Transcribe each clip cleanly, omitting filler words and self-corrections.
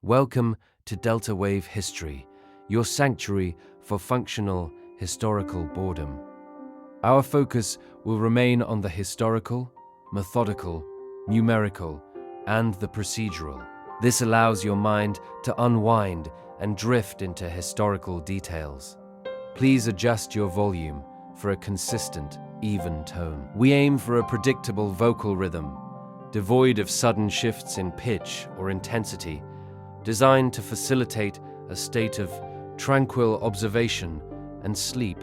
Welcome to Delta Wave History, your sanctuary for functional historical boredom. Our focus will remain on the historical, methodical, numerical, and the procedural. This allows your mind to unwind and drift into historical details. Please adjust your volume for a consistent, even tone. We aim for a predictable vocal rhythm, devoid of sudden shifts in pitch or intensity, designed to facilitate a state of tranquil observation and sleep,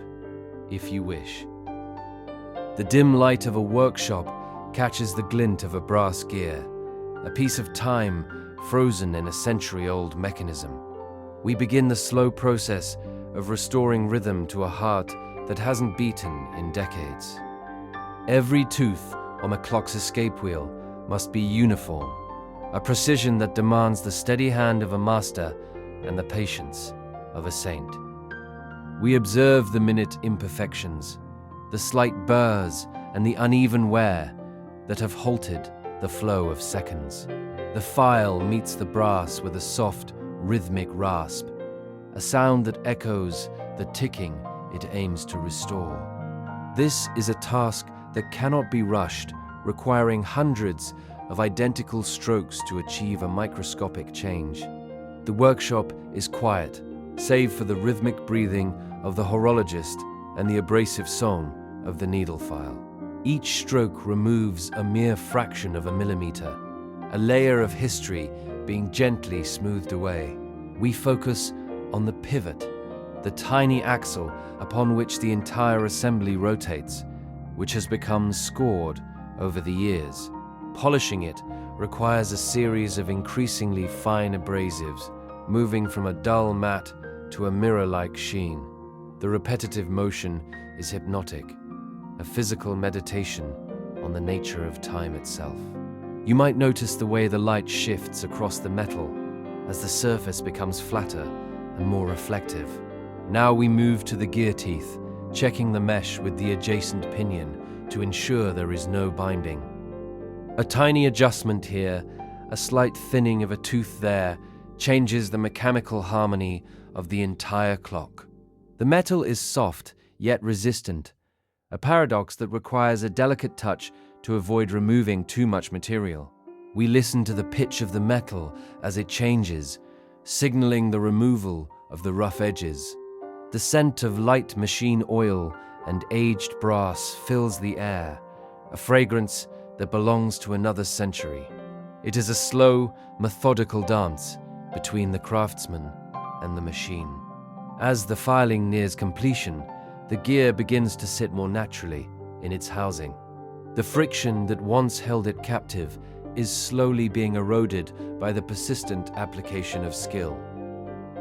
if you wish. The dim light of a workshop catches the glint of a brass gear, a piece of time frozen in a century-old mechanism. We begin the slow process of restoring rhythm to a heart that hasn't beaten in decades. Every tooth on a clock's escape wheel must be uniform, a precision that demands the steady hand of a master and the patience of a saint. We observe the minute imperfections, the slight burrs and the uneven wear that have halted the flow of seconds. The file meets the brass with a soft, rhythmic rasp, a sound that echoes the ticking it aims to restore. This is a task that cannot be rushed, requiring hundreds of identical strokes to achieve a microscopic change. The workshop is quiet, save for the rhythmic breathing of the horologist and the abrasive song of the needle file. Each stroke removes a mere fraction of a millimeter, a layer of history being gently smoothed away. We focus on the pivot, the tiny axle upon which the entire assembly rotates, which has become scored over the years. Polishing it requires a series of increasingly fine abrasives, moving from a dull matte to a mirror-like sheen. The repetitive motion is hypnotic, a physical meditation on the nature of time itself. You might notice the way the light shifts across the metal as the surface becomes flatter and more reflective. Now we move to the gear teeth, checking the mesh with the adjacent pinion to ensure there is no binding. A tiny adjustment here, a slight thinning of a tooth there, changes the mechanical harmony of the entire clock. The metal is soft, yet resistant, a paradox that requires a delicate touch to avoid removing too much material. We listen to the pitch of the metal as it changes, signaling the removal of the rough edges. The scent of light machine oil and aged brass fills the air, a fragrance that belongs to another century. It is a slow, methodical dance between the craftsman and the machine. As the filing nears completion, the gear begins to sit more naturally in its housing. The friction that once held it captive is slowly being eroded by the persistent application of skill.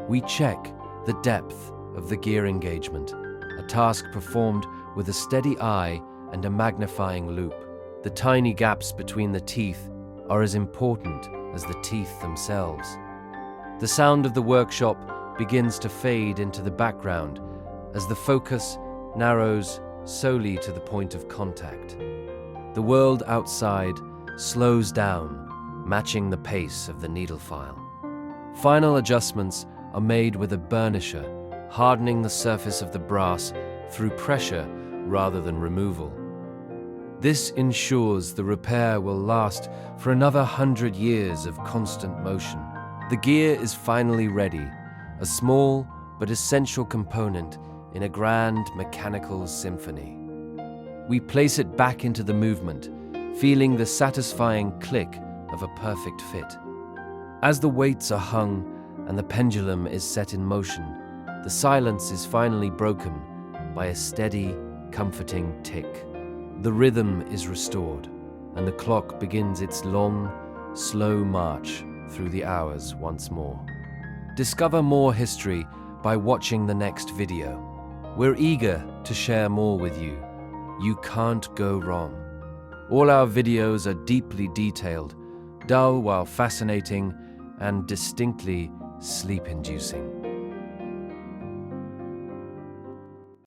We check the depth of the gear engagement, a task performed with a steady eye and a magnifying loupe. The tiny gaps between the teeth are as important as the teeth themselves. The sound of the workshop begins to fade into the background as the focus narrows solely to the point of contact. The world outside slows down, matching the pace of the needle file. Final adjustments are made with a burnisher, hardening the surface of the brass through pressure rather than removal. This ensures the repair will last for another 100 years of constant motion. The gear is finally ready, a small but essential component in a grand mechanical symphony. We place it back into the movement, feeling the satisfying click of a perfect fit. As the weights are hung and the pendulum is set in motion, the silence is finally broken by a steady, comforting tick. The rhythm is restored, and the clock begins its long, slow march through the hours once more. Discover more history by watching the next video. We're eager to share more with you. You can't go wrong. All our videos are deeply detailed, dull while fascinating, and distinctly sleep-inducing.